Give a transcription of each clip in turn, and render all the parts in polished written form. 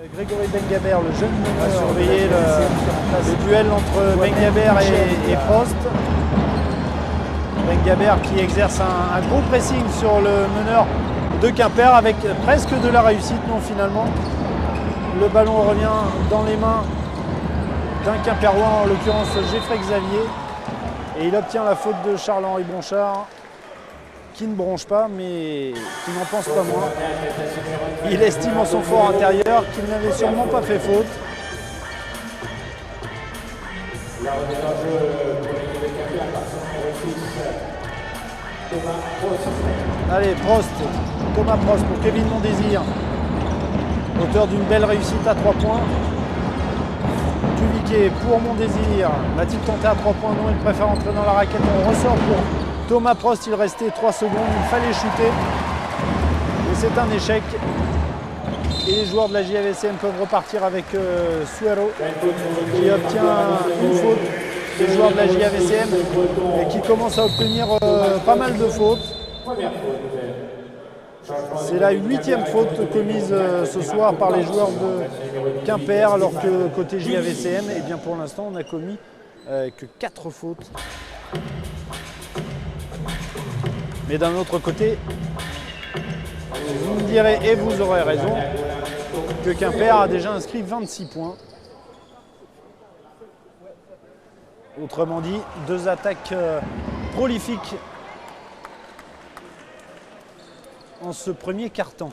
Grégory Bengaber, le jeune meneur, a surveillé le duel entre Bengaber et Prost. Bengaber qui exerce un gros pressing sur le meneur de Quimper avec presque de la réussite. Non, finalement, le ballon revient dans les mains d'un Quimperois, en l'occurrence Geoffrey Xavier. Et il obtient la faute de Charles-Henri Bronchard, qui ne bronche pas, mais qui n'en pense pas moins. Il estime en son fort intérieur qu'il n'avait sûrement pas fait faute. Allez, Prost, Thomas Prost pour Kevin Mondésir, auteur d'une belle réussite à 3 points. Duviquet pour Mondésir, va-t-il tenter à 3 points? Non, il préfère entrer dans la raquette. On ressort pour Thomas Prost, il restait 3 secondes, il fallait shooter. Et c'est un échec. Et les joueurs de la JAVCM peuvent repartir avec Suero, qui obtient une faute. Les joueurs de la JAVCM et qui commencent à obtenir pas mal de fautes. C'est la 8e faute commise ce soir par les joueurs de Quimper, alors que côté JAVCM, eh bien pour l'instant, on n'a commis que 4 fautes. Mais d'un autre côté, vous me direz, et vous aurez raison, que Quimper a déjà inscrit 26 points. Autrement dit, 2 attaques prolifiques en ce premier quart-temps.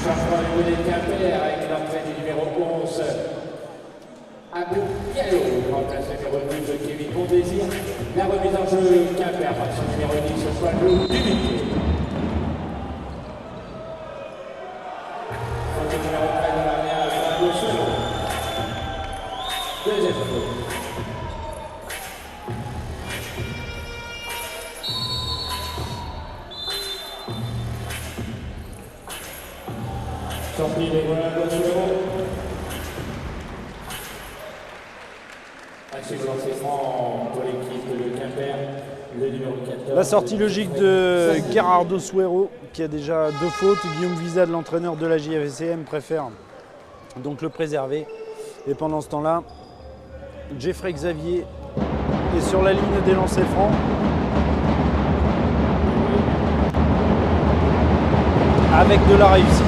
Changement au niveau des Quimper avec l'entrée du numéro 11. Abou Diallo remplace le numéro 12 de Kevin Mondésir. La remise en jeu Quimper par son numéro 10 au choix de Duviquet. Le numéro 13 de la mer avec un gauche. Deuxième faute. Sortie des voilà le numéro. Assez lancé franc pour l'équipe de Quimper, le numéro 14. La sortie logique de Gerardo Suero, qui a déjà 2 fautes. Guillaume Vizade, l'entraîneur de la JAVCM, préfère donc le préserver. Et pendant ce temps-là, Geoffrey Xavier est sur la ligne des lancers francs. Avec de la réussite.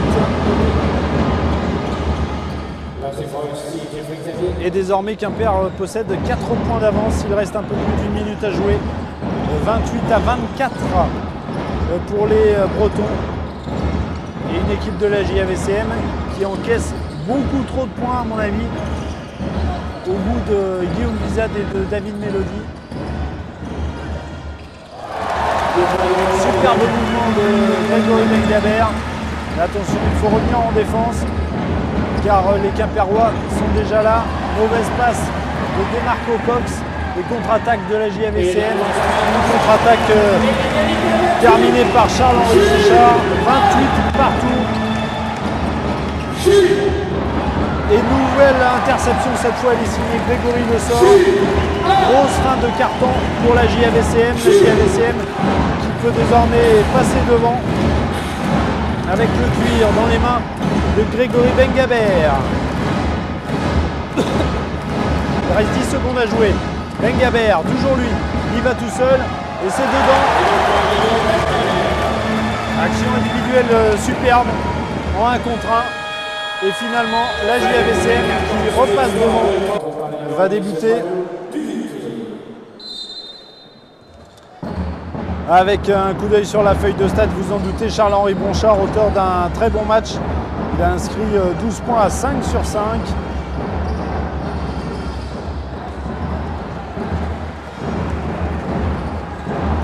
Et désormais, Quimper possède 4 points d'avance. Il reste un peu plus d'1 minute à jouer. 28-24 pour les Bretons. Et une équipe de la JAVCM qui encaisse beaucoup trop de points, à mon avis, au bout de Guillaume Vizade et de David Mélody. Superbe mouvement de Grégory Bengaber. Attention, il faut revenir en défense car les Quimperois sont déjà là. Mauvaise passe de Demarco Cox. Les contre-attaques de la JAVCM. Une contre-attaque terminée par Charles-Henri Bronchard. 28 partout. Et nouvelle interception, cette fois elle est signée Grégory Le Sort. Grosse fin de carton pour la JAVCM. La JAVCM qui peut désormais passer devant avec le cuir dans les mains de Grégory Bengaber. Il reste 10 secondes à jouer. Bengaber, toujours lui, il va tout seul et c'est dedans. Action individuelle superbe en 1 contre 1. Et finalement, la JAVCM qui repasse devant va débuter avec un coup d'œil sur la feuille de stats. Vous en doutez, Charles-Henri Bronchard, auteur d'un très bon match. Il a inscrit 12 points à 5 sur 5.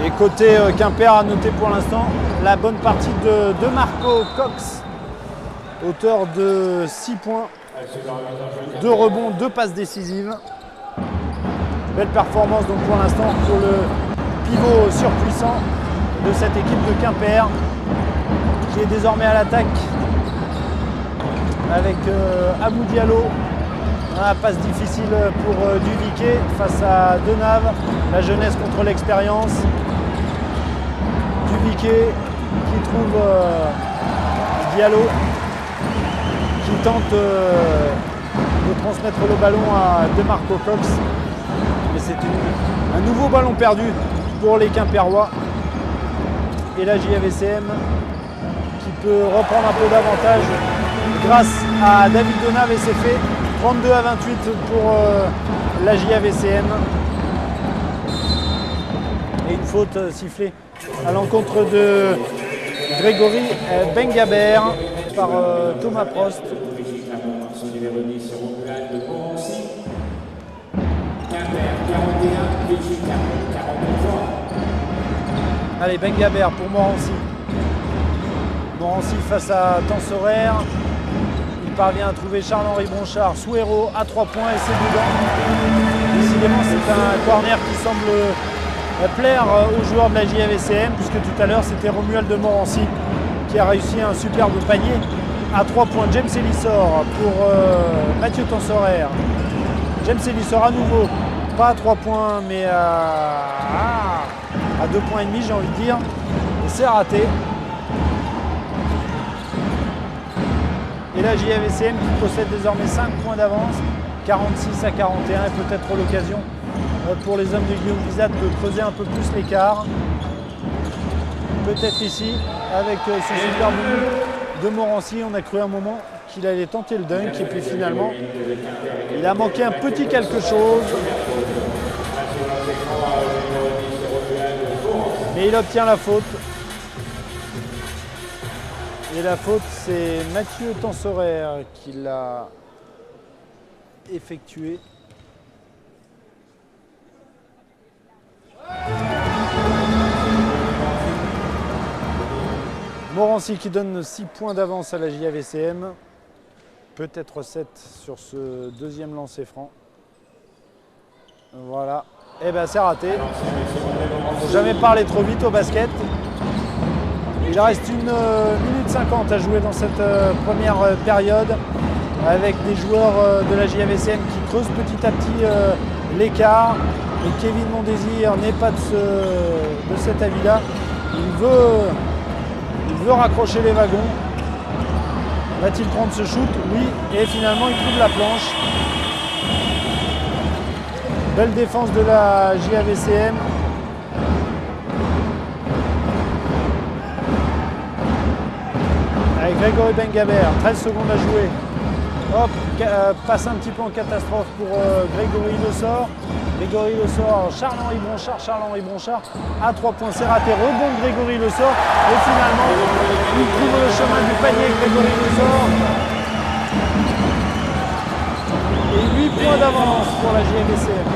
Et côté Quimper, à noter pour l'instant la bonne partie de Marco Cox, auteur de 6 points, 2 rebonds, 2 passes décisives. Belle performance donc pour l'instant pour le pivot surpuissant de cette équipe de Quimper qui est désormais à l'attaque avec Abou Diallo. La passe difficile pour Duviquet face à Denave. La jeunesse contre l'expérience. Viquet qui trouve Diallo qui tente de transmettre le ballon à DeMarco Cox. Mais c'est un nouveau ballon perdu pour les Quimpérois. Et la JAVCM qui peut reprendre un peu d'avantage grâce à David Donave et c'est fait. 32-28 pour la JAVCM. Et une faute sifflée à l'encontre de Grégory Bengaber par Thomas Prost. Son numéro 10, Romuald de Montmorency. Quimper, 41, Belgique, 42 ans. Allez, Bengaber pour Morancy. Morancy face à Tensorer. Il parvient à trouver Charles-Henri Bronchard sous héros à 3 points et c'est dedans. Décidément, c'est un corner qui semble plaire aux joueurs de la JAVCM puisque tout à l'heure, c'était Romuald de Morancy qui a réussi un superbe panier à 3 points. James Elissor pour Mathieu Tensorer. James Elissor à nouveau, pas à 3 points mais à 2 points et demi j'ai envie de dire. Et c'est raté. Et la JAVCM qui possède désormais 5 points d'avance, 46 à 41 et peut-être l'occasion pour les hommes de Guillaume Vizat de creuser un peu plus l'écart. Peut-être ici avec ce superbe but de Morancy, on a cru un moment qu'il allait tenter le dunk et puis finalement il a manqué un petit quelque chose. Mais il obtient la faute. Et la faute, c'est Mathieu Tensorer qui l'a effectuée. Morancy qui donne 6 points d'avance à la JAVCM. Peut-être 7 sur ce deuxième lancer franc. Voilà. Et bien c'est raté. Il ne faut jamais parler trop vite au basket. Il reste 1 minute 50 à jouer dans cette première période avec des joueurs de la JAVCM qui creusent petit à petit l'écart. Et Kevin Mondésir n'est pas de cet avis-là. Il veut raccrocher les wagons. Va-t-il prendre ce shoot? Oui. Et finalement, il trouve la planche. Belle défense de la JAVCM. Avec Grégory Bengaber, 13 secondes à jouer. Hop, passe un petit peu en catastrophe pour Grégory Lessort. Grégory Lessort, Charles-Henri Bronchard à 3 points, c'est raté, rebond de Grégory Lessort. Et finalement, il trouve le chemin du panier, Grégory Lessort. Et 8 points d'avance pour la JAVCM.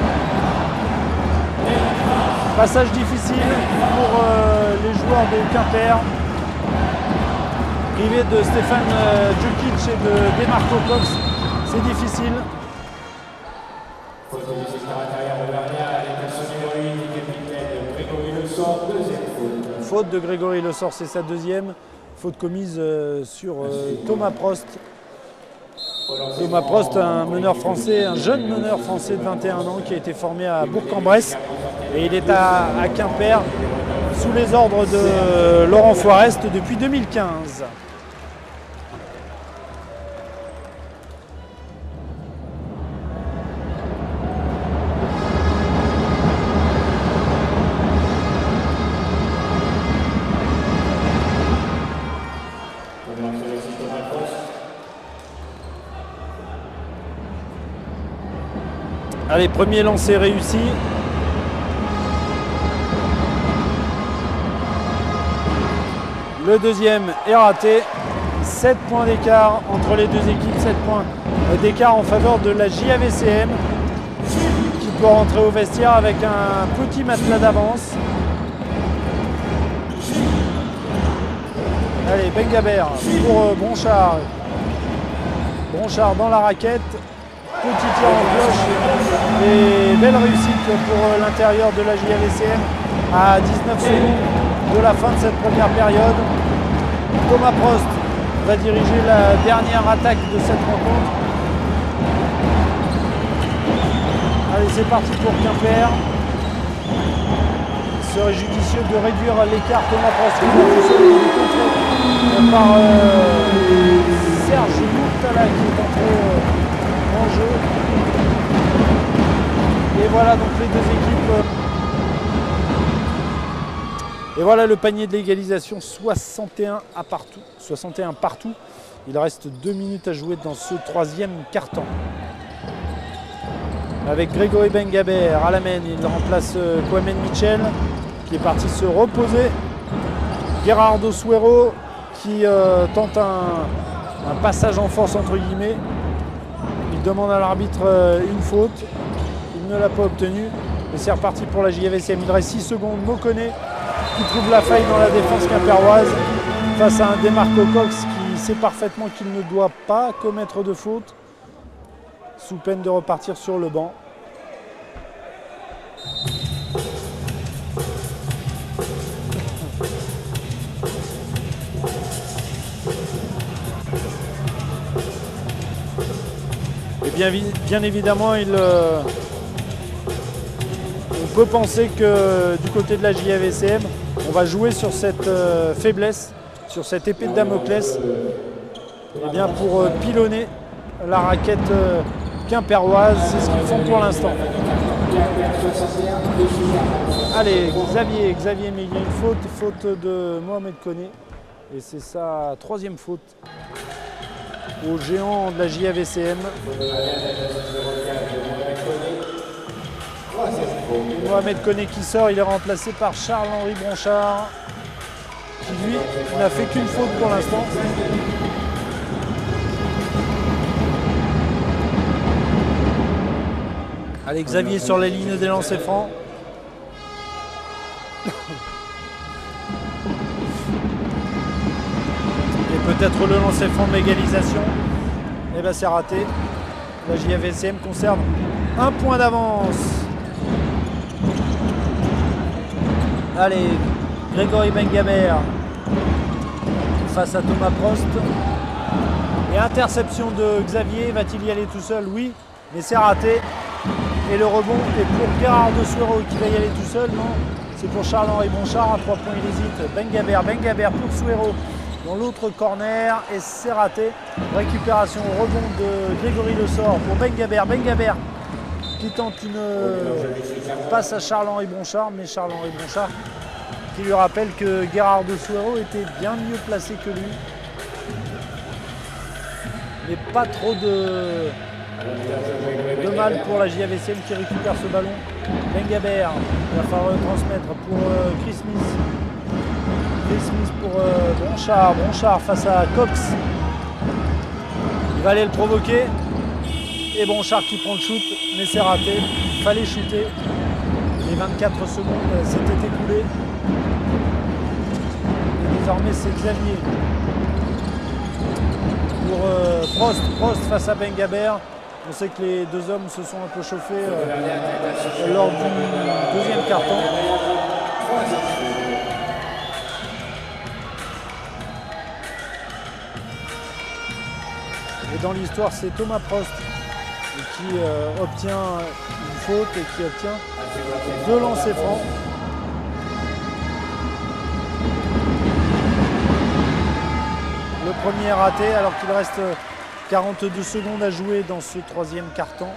Passage difficile pour les joueurs de Quimper. Privé de Stéphane Djukic et de DeMarco Cox, c'est difficile. Faute de Grégory Lessort, c'est sa deuxième. Faute commise sur Thomas Prost. Thomas Prost, un meneur français, un jeune meneur français de 21 ans qui a été formé à Bourg-en-Bresse. Et il est à Quimper sous les ordres de Laurent Forest depuis 2015. Allez, premier lancer réussi. Le deuxième est raté. 7 points d'écart entre les deux équipes. 7 points d'écart en faveur de la JAVCM qui peut rentrer au vestiaire avec un petit matelas d'avance. Allez, Bengaber pour Bronchard. Bronchard dans la raquette. Petit tir en cloche et belle réussite pour l'intérieur de la JAVCM à 19 secondes de la fin de cette première période. Thomas Prost va diriger la dernière attaque de cette rencontre. Allez, c'est parti pour Quimper. serait judicieux de réduire l'écart. Thomas Prost qui va tout seul, il est contré par Serge Mourtala qui est entré en jeu. Et voilà donc les deux équipes. Et voilà le panier de l'égalisation, 61 partout. Il reste 2 minutes à jouer dans ce troisième quart-temps. Avec Grégory Bengaber à la main, il remplace Kwame Mitchell qui est parti se reposer. Gerardo Suero qui tente un passage en force entre guillemets. Il demande à l'arbitre une faute. Il ne l'a pas obtenue. Et c'est reparti pour la JVCM. Il reste 6 secondes. Mokone qui trouve la faille dans la défense quimpéroise face à un Demarco Cox qui sait parfaitement qu'il ne doit pas commettre de faute, sous peine de repartir sur le banc. Et bien évidemment, on peut penser que du côté de la JVCM, on va jouer sur cette faiblesse, sur cette épée de Damoclès, et bien pour pilonner la raquette quimpéroise. C'est ce qu'ils font pour l'instant. Allez, Xavier, mais il y a une faute de Mohamed Koné, et c'est sa 3e faute au géant de la JVCM. Mohamed Koné qui sort, il est remplacé par Charles-Henri Bronchard, qui lui n'a fait qu'une faute pour l'instant. Allez, Xavier sur la ligne des lancers francs. Et peut-être le lancer franc de l'égalisation. Et bien c'est raté. La JVCM conserve un point d'avance. Allez, Grégory Bengaber face à Thomas Prost. Et interception de Xavier. Va-t-il y aller tout seul? Oui, mais c'est raté. Et le rebond est pour Gerardo Suero qui va y aller tout seul. Non, c'est pour Charles-Henri Bronchard. À 3 points, il hésite. Bengaber pour Suero dans l'autre corner. Et c'est raté. Récupération au rebond de Grégory Le Sort pour Bengaber. Bengaber qui tente une passe à Charles-Henri Bronchard. Mais Charles-Henri Bronchard qui lui rappelle que Gerardo Suero était bien mieux placé que lui. Mais pas trop de mal pour la JVCM qui récupère ce ballon. Bengaber, il va falloir le transmettre pour Chris Smith. Chris Smith pour Bronchard. Bronchard face à Cox. Il va aller le provoquer. Et Bronchard qui prend le shoot, mais c'est raté. Il fallait shooter. Les 24 secondes s'étaient écoulées. Et désormais c'est Xavier. Pour Prost face à Bengaber. On sait que les deux hommes se sont un peu chauffés lors du deuxième quart-temps. Et dans l'histoire, c'est Thomas Prost qui obtient une faute et qui obtient 2 lancers francs. Le premier raté alors qu'il reste 42 secondes à jouer dans ce troisième quart-temps.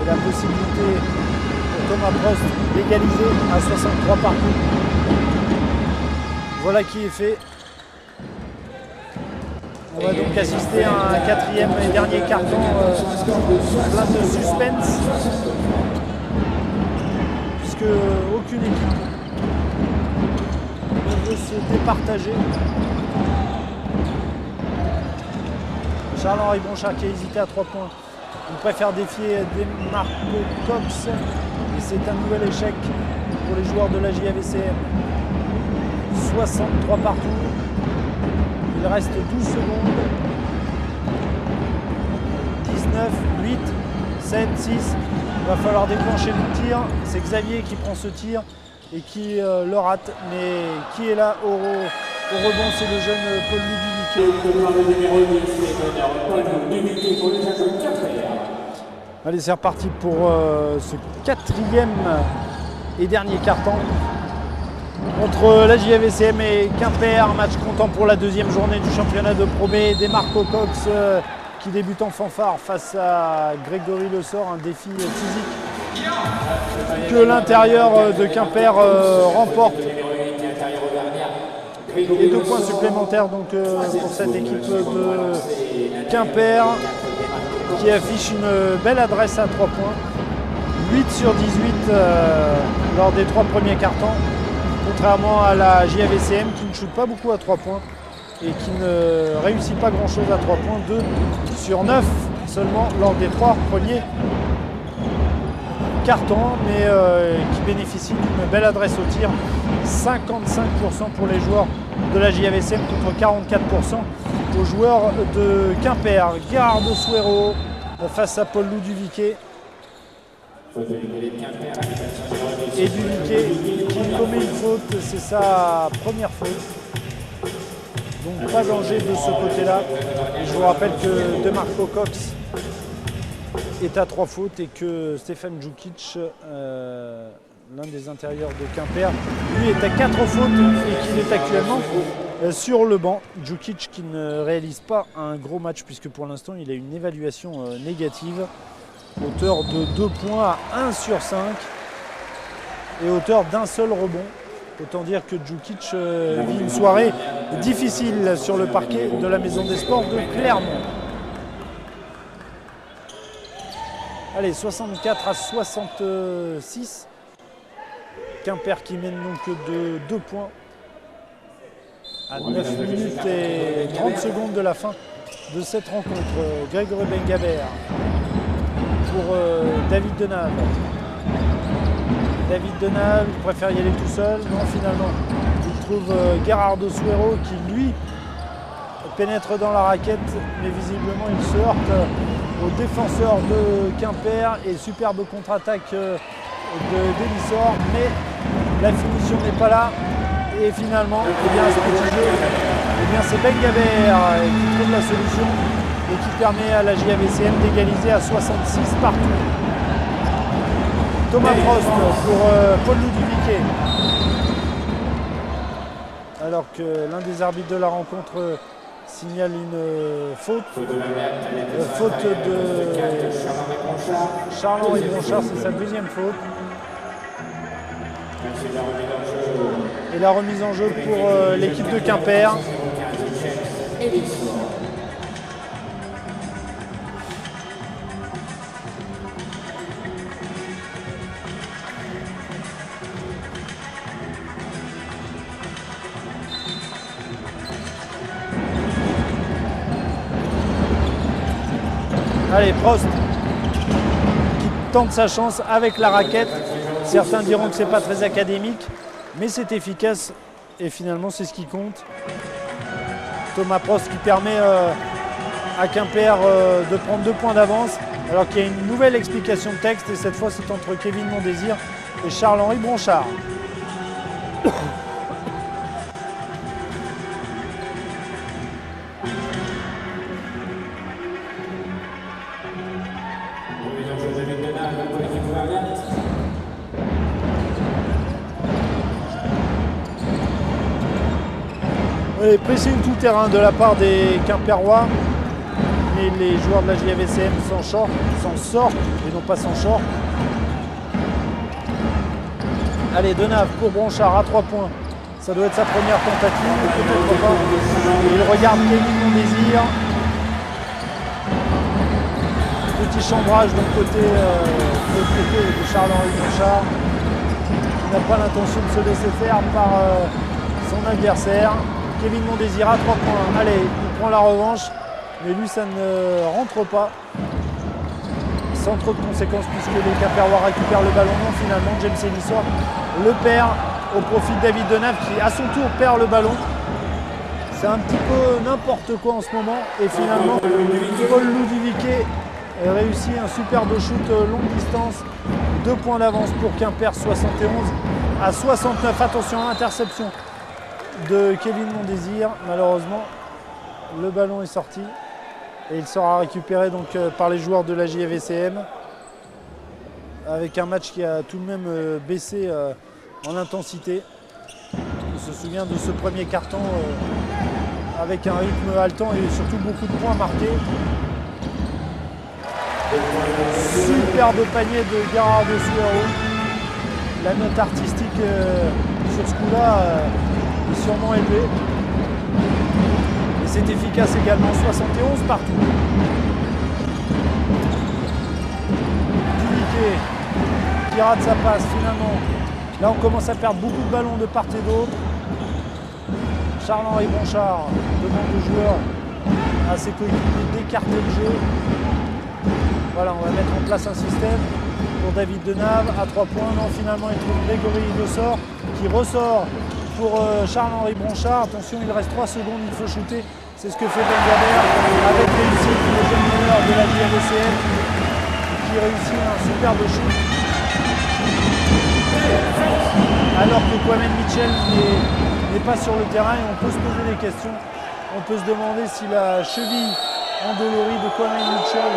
Et la possibilité pour Thomas Prost d'égaliser à 63 partout. Voilà qui est fait. On va donc assister à un 4e et dernier quart-temps plein de suspense. Puisque aucune équipe ne veut se départager. Charles-Henri Bronchard qui a hésité à 3 points. Il préfère défier Demarco Cox. Et c'est un nouvel échec pour les joueurs de la JVCM. 63 partout. Il reste 12 secondes. 19, 8, 7, 6. Il va falloir déclencher le tir. C'est Xavier qui prend ce tir et qui le rate. Mais qui est là au rebond, c'est le jeune Paul Luduviquet. Allez, c'est reparti pour ce quatrième et dernier carton entre la JAVCM et Quimper. Match comptant pour la deuxième journée du championnat de Pro B. Demarco Cox qui débute en fanfare face à Grégory Le Sort. Un défi physique que l'intérieur de Quimper remporte. Et 2 points supplémentaires donc, pour cette équipe de Quimper qui affiche une belle adresse à 3 points. 8 sur 18 lors des 3 premiers cartons, contrairement à la JAVCM qui ne shoot pas beaucoup à 3 points et qui ne réussit pas grand chose à 3 points. 2 sur 9 seulement lors des 3 premiers cartons, mais qui bénéficie d'une belle adresse au tir. 55% pour les joueurs de la JAVCM contre 44% aux joueurs de Quimper. Garde Suero face à Paul Luduviquet. Et Duviquet qui commet une faute, c'est sa première faute. Donc pas danger de ce côté-là. Je vous rappelle que Demarco Cox est à 3 fautes et que Stefan Djukic, l'un des intérieurs de Quimper, lui est à 4 fautes et qu'il est actuellement sur le banc. Djukic qui ne réalise pas un gros match puisque pour l'instant il a une évaluation négative, auteur de 2 points à 1 sur 5 et auteur d'un seul rebond. Autant dire que Djukic vit une soirée difficile sur le parquet de la Maison des Sports de Clermont. Allez, 64 à 66. Quimper qui mène donc de 2 points à 9 minutes et 30 secondes de la fin de cette rencontre. Grégory Bengaber pour David Denave. David Denave, il préfère y aller tout seul. Non, finalement, il trouve Gerardo Suero qui, lui, pénètre dans la raquette, mais visiblement, il se heurte au défenseur de Quimper et superbe contre-attaque de Delisor, mais la finition n'est pas là. Et finalement, eh bien, ce petit jeu, eh bien, c'est Bengaber qui trouve la solution et qui permet à la JAVCM d'égaliser à 66 partout. Thomas Frost pour Paul Luduviquet. Alors que l'un des arbitres de la rencontre signale une faute. Faute de Charles-Henri Bronchard, c'est sa deuxième faute. Et la remise en jeu pour l'équipe de Quimper. Allez, Prost qui tente sa chance avec la raquette. Certains diront que c'est pas très académique, mais c'est efficace et finalement c'est ce qui compte. Thomas Prost qui permet à Quimper de prendre 2 points d'avance, alors qu'il y a une nouvelle explication de texte et cette fois c'est entre Kevin Mondésir et Charles-Henri Bronchard. Pressing tout terrain de la part des Quimperois, mais les joueurs de la JAVCM s'en sortent et non pas s'en sortent. Allez, Denave pour Bronchard à 3 points. Ça doit être sa première tentative, peut-être pas. Il regarde Kevin Mondésir. Petit chambrage de côté de Charles-Henri Bronchard, qui n'a pas l'intention de se laisser faire par son adversaire. Kevin Mondésir à 3 points. Allez, il prend la revanche, mais lui ça ne rentre pas. Sans trop de conséquences puisque les Quimperois récupèrent le ballon. Non, finalement, James Ellisor le perd au profit de David Denave qui à son tour perd le ballon. C'est un petit peu n'importe quoi en ce moment. Et finalement, Paul Luduviquet réussit un superbe shoot longue distance. 2 points d'avance pour Quimper, 71 à 69. Attention à l'interception de Kevin Mondésir. Malheureusement, le ballon est sorti et il sera récupéré donc par les joueurs de la JAVCM. avec un match qui a tout de même baissé en intensité. On se souvient de ce premier carton avec un rythme haletant et surtout beaucoup de points marqués. Superbe panier de Gerardo Suero. La note artistique sur ce coup-là est sûrement élevée. Et c'est efficace également, 71 partout. Duviquet qui rate sa passe finalement. Là on commence à perdre beaucoup de ballons de part et d'autre. Charles-Henri Bronchard demande aux joueurs, à ses coéquipiers d'écarter le jeu. Voilà, on va mettre en place un système pour David Denave à 3 points. Non, finalement il trouve Grégory Le Sort qui ressort pour Charles-Henri Bronchard. Attention, il reste 3 secondes, il faut shooter. C'est ce que fait Ben Gaber avec réussite, le jeune meneur de la JAVCM qui réussit un superbe shoot. Alors que Kwame Mitchell n'est pas sur le terrain et on peut se poser des questions. On peut se demander si la cheville endolorie de Kwame Mitchell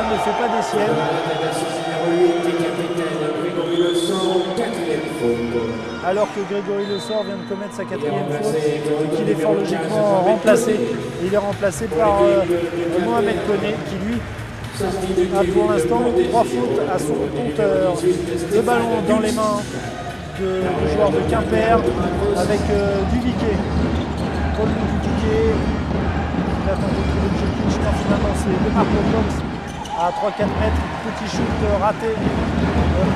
ne fait pas des siennes. Alors que Grégory Le Sort vient de commettre sa 4e faute et qu'il est fort logiquement remplacé. Il est remplacé par Mohamed Koné qui lui a pour l'instant 3 fautes à son compteur. Le ballon dans les mains du joueur de Quimper avec Duviquet. Paul Duviquet qui a tenté de trouver le Jokic. Finalement c'est de Marco Cox à 3-4 mètres. Petit shoot raté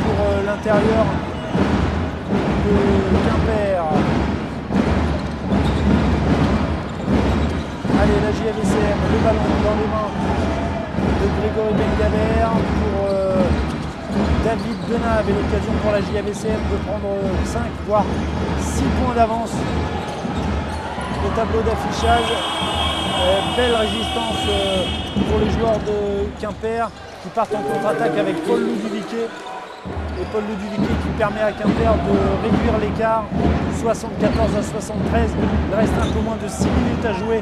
pour l'intérieur de Quimper. Allez, la JAVCM, le ballon dans les mains de Grégory Ben-Gaber pour David Denave et l'occasion pour la JAVCM de prendre 5 voire 6 points d'avance au tableau d'affichage. Belle résistance pour les joueurs de Quimper qui partent en contre-attaque avec Paul Duviquet. Et Paul Duviquet qui permet à Quimper de réduire l'écart 74 à 73. Il reste un peu moins de 6 minutes à jouer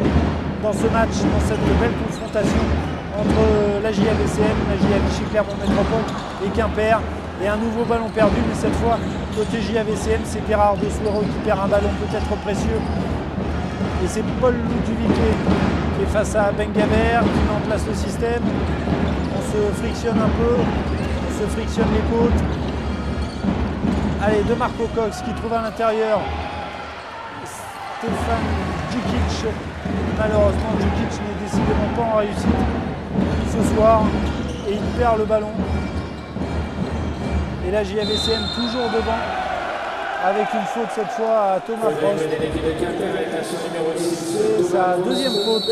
dans ce match, dans cette belle confrontation entre la JAVCM, la JA Clermont Métropole et Quimper. Et un nouveau ballon perdu, mais cette fois, côté JAVCM, c'est Gerardo Suero qui perd un ballon peut-être précieux. Et c'est Paul Duviquet qui est face à Ben Gaber, qui met en place le système. On se frictionne un peu, on se frictionne les côtes. Allez, de Marco Cox qui trouve à l'intérieur Stéphane Djukic. Malheureusement, Djukic n'est décidément pas en réussite ce soir et il perd le ballon. Et la JAVCM toujours devant avec une faute cette fois à Thomas Prost. C'est sa 2e faute.